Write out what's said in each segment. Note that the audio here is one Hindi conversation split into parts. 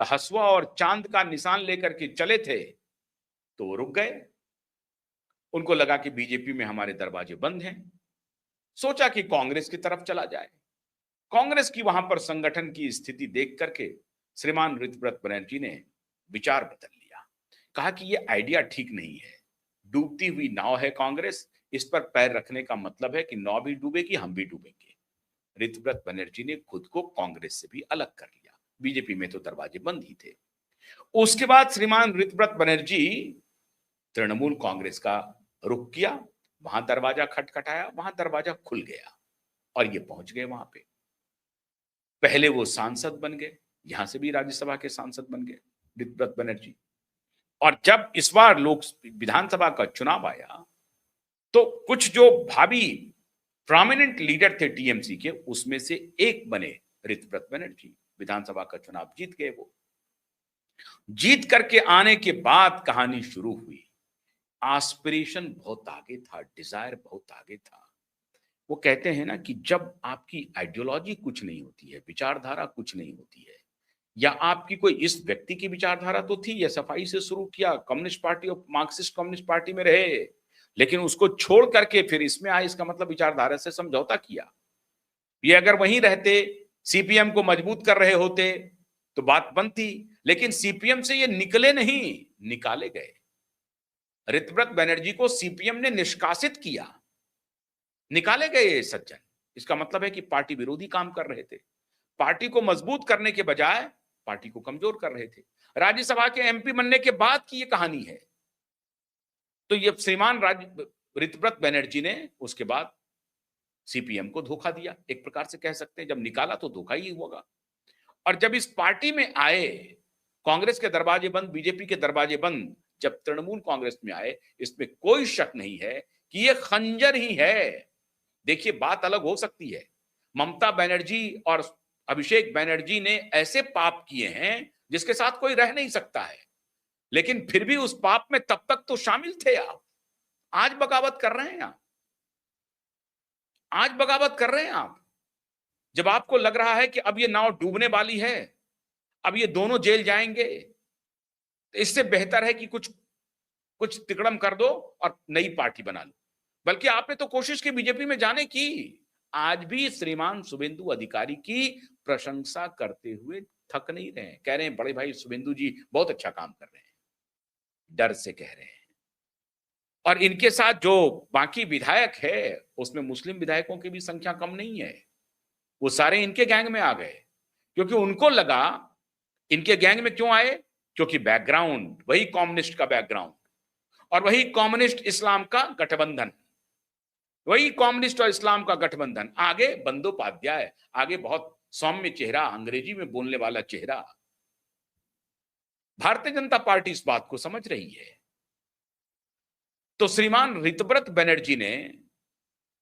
हसुआ और चांद का निशान लेकर के चले थे, तो वो रुक गए। उनको लगा कि बीजेपी में हमारे दरवाजे बंद हैं। सोचा कि कांग्रेस की तरफ चला जाए। कांग्रेस की वहां पर संगठन की स्थिति देख करके श्रीमान ऋतव्रत बनर्जी ने विचार बदल लिया। कहा कि ये आइडिया ठीक नहीं है। डूबती हुई नाव है कांग्रेस, इस पर पैर रखने का मतलब है कि नाव भी डूबेगी, हम भी डूबेंगे। ऋतव्रत बनर्जी ने खुद को कांग्रेस से भी अलग कर लिया। बीजेपी में तो दरवाजे बंद ही थे। उसके बाद श्रीमान ऋतव्रत बनर्जी तृणमूल कांग्रेस का रुख किया। वहां दरवाजा खटखटाया, वहां दरवाजा खुल गया और ये पहुंच गए वहां पे। पहले वो सांसद बन गए, यहां से भी राज्यसभा के सांसद बन गए ऋतव्रत बनर्जी। और जब इस बार लोक विधानसभा का चुनाव आया, तो कुछ जो भावी प्रोमिनेंट लीडर थे टीएमसी के, उसमें से एक बने ऋतव्रत बनर्जी। विधानसभा का चुनाव जीत गए वो। जीत करके आने के बाद कहानी शुरू हुई। एस्पिरेशन बहुत आगे था, डिजायर बहुत आगे था। वो कहते हैं ना कि जब आपकी आइडियोलॉजी कुछ नहीं होती है, विचारधारा कुछ नहीं होती है, या आपकी कोई इस व्यक्ति की विचारधारा तो थी, या सफाई से शुरू किया, कम्युनिस्ट पार्टी और मार्क्सिस्ट कम्युनिस्ट पार्टी में रहे, लेकिन उसको छोड़ करके फिर इसमें आए, इसका मतलब विचारधारा से समझौता किया। ये अगर वहीं रहते, सीपीएम को मजबूत कर रहे होते, तो बात बनती। लेकिन सीपीएम से ये निकले नहीं, निकाले गए। ऋतव्रत बनर्जी को सीपीएम ने निष्कासित किया, निकाले गए ये सज्जन। इसका मतलब है कि पार्टी विरोधी काम कर रहे थे। पार्टी को मजबूत करने के बजाय पार्टी को कमजोर कर रहे थे। राज्यसभा के एमपी बनने के बाद की ये कहानी है। तो ये श्रीमान ऋतव्रत बनर्जी ने उसके बाद सीपीएम को धोखा दिया, एक प्रकार से कह सकते हैं। जब निकाला तो धोखा ही होगा। और जब इस पार्टी में आए, कांग्रेस के दरवाजे बंद, बीजेपी के दरवाजे बंद, जब तृणमूल कांग्रेस में आए, इसमें कोई शक नहीं है कि ये खंजर ही है। देखिए, बात अलग हो सकती है। ममता बनर्जी और अभिषेक बनर्जी ने ऐसे पाप किए हैं जिसके साथ कोई रह नहीं सकता है, लेकिन फिर भी उस पाप में तब तक तो शामिल थे आप। आज बगावत कर रहे हैं आप, आज बगावत कर रहे हैं आप। जब आपको लग रहा है कि अब ये नाव डूबने वाली है, अब ये दोनों जेल जाएंगे, तो इससे बेहतर है कि कुछ कुछ तिकड़म कर दो और नई पार्टी बना लो। बल्कि आपने तो कोशिश की बीजेपी में जाने की। आज भी श्रीमान शुभेंदु अधिकारी की प्रशंसा करते हुए थक नहीं रहे हैं। कह रहे हैं बड़े भाई शुभेंदु जी बहुत अच्छा काम कर रहे हैं, डर से कह रहे हैं। और इनके साथ जो बाकी विधायक है, उसमें मुस्लिम विधायकों की भी संख्या कम नहीं है। वो सारे इनके गैंग में आ गए, क्योंकि उनको लगा, इनके गैंग में क्यों आए? क्योंकि बैकग्राउंड वही कम्युनिस्ट का बैकग्राउंड, और वही कम्युनिस्ट इस्लाम का गठबंधन, वही कम्युनिस्ट और इस्लाम का गठबंधन। आगे बंदोपाध्याय, आगे बहुत सौम्य चेहरा, अंग्रेजी में बोलने वाला चेहरा। भारतीय जनता पार्टी इस बात को समझ रही है। तो श्रीमान ऋतव्रत बनर्जी ने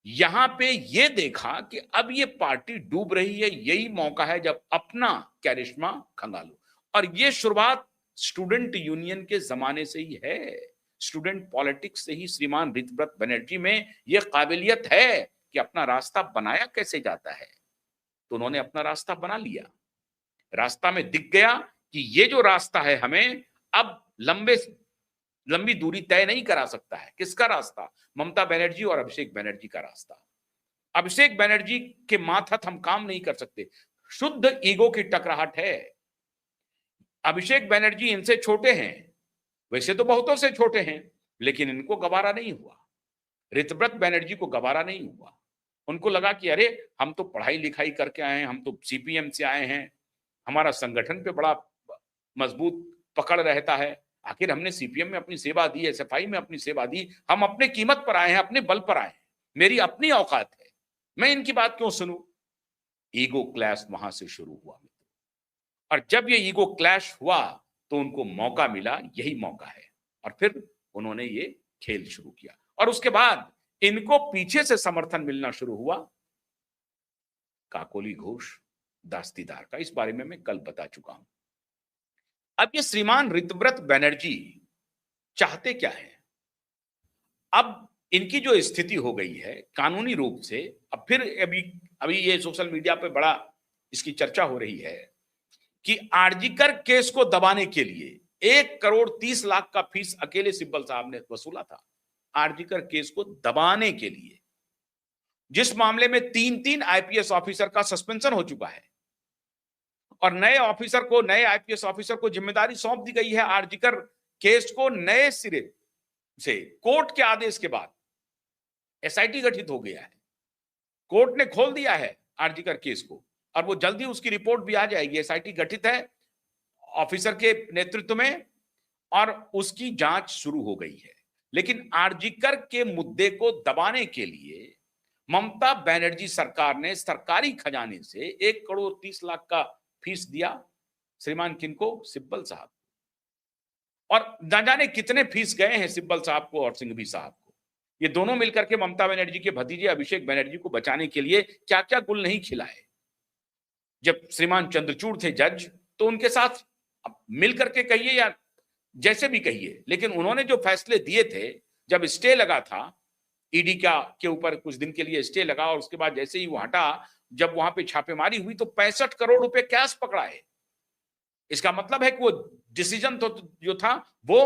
यहां पे ये देखा कि अब ये पार्टी डूब रही है, यही मौका है जब अपना करिश्मा खंगालो। और ये शुरुआत स्टूडेंट यूनियन के जमाने से ही है। स्टूडेंट पॉलिटिक्स से ही श्रीमान ऋतव्रत बनर्जी में यह काबिलियत है कि अपना रास्ता बनाया कैसे जाता है। तो उन्होंने अपना रास्ता बना लिया। रास्ता में दिख गया कि ये जो रास्ता है, हमें अब लंबी दूरी तय नहीं करा सकता है। किसका रास्ता? ममता बनर्जी और अभिषेक बनर्जी का रास्ता। अभिषेक बनर्जी के मातहत हम काम नहीं कर सकते। शुद्ध ईगो की टकराहट है। अभिषेक बनर्जी इनसे छोटे हैं, वैसे तो बहुतों से छोटे हैं, लेकिन इनको गवारा नहीं हुआ। ऋतव्रत बनर्जी को गवारा नहीं हुआ। उनको लगा कि अरे, हम तो पढ़ाई लिखाई करके आए हैं, हम तो सीपीएम से आए हैं, हमारा संगठन पे बड़ा मजबूत पकड़ रहता है। आखिर हमने सीपीएम में अपनी सेवा दी है, सफाई में अपनी सेवा दी, हम अपने कीमत पर आए हैं, अपने बल पर आए हैं, मेरी अपनी औकात है, मैं इनकी बात क्यों सुनूं? ईगो क्लैश वहां से शुरू हुआ। और जब ये ईगो क्लैश हुआ, तो उनको मौका मिला, यही मौका है। और फिर उन्होंने ये खेल शुरू किया। और उसके बाद इनको पीछे से समर्थन मिलना शुरू हुआ काकोली घोष, दास्तीदार का। इस बारे में मैं कल बता चुका हूं। अब ये श्रीमान ऋतव्रत बनर्जी चाहते क्या है? अब इनकी जो स्थिति हो गई है कानूनी रूप से, अब फिर अभी अभी ये सोशल मीडिया पे बड़ा इसकी चर्चा हो रही है कि आरजीकर केस को दबाने के लिए 1,30,00,000 का फीस अकेले सिब्बल साहब ने वसूला था, आरजीकर केस को दबाने के लिए, जिस मामले में 3-3 आईपीएस ऑफिसर का सस्पेंशन हो चुका है और नए आईपीएस ऑफिसर को जिम्मेदारी सौंप दी गई है आरजीकर केस को नए सिरे से कोर्ट के आदेश के बाद एसआईटी गठित हो गया है। कोर्ट ने खोल दिया है आरजीकर केस को और वो जल्दी उसकी रिपोर्ट भी आ जाएगी। एसआईटी गठित है ऑफिसर के नेतृत्व में और उसकी जांच शुरू हो गई है। लेकिन आरजीकर के मुद्दे को दबाने के लिए ममता बनर्जी सरकार ने सरकारी खजाने से 1,30,00,000 का फीस दिया श्रीमान किनको, सिब्बल साहब, और न जाने कितने फीस गए हैं सिब्बल साहब को और सिंघवी साहब को। ये दोनों मिलकर के ममता बनर्जी के भतीजे अभिषेक बनर्जी को बचाने के लिए क्या क्या गुल नहीं खिलाए। जब श्रीमान चंद्रचूड़ थे जज, तो उनके साथ मिलकर के कहिए या जैसे भी कहिए, लेकिन उन्होंने जो फैसले दिए थे, जब स्टे लगा था ईडी का के ऊपर कुछ दिन के लिए स्टे लगा और उसके बाद जैसे ही वो हटा, जब वहां पे छापेमारी हुई तो 65 करोड़ रुपए कैश पकड़ा है। इसका मतलब है कि वो डिसीजन तो जो था वो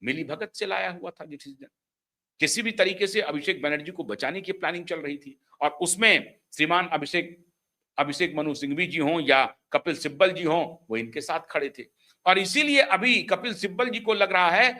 मिली भगत से लाया हुआ था डिसीजन। किसी भी तरीके से अभिषेक बनर्जी को बचाने की प्लानिंग चल रही थी और उसमें श्रीमान अभिषेक मनु सिंघवी जी हों या कपिल सिब्बल जी हों, वो इनके साथ खड़े थे और इसीलिए अभी कपिल सिब्बल जी को लग रहा है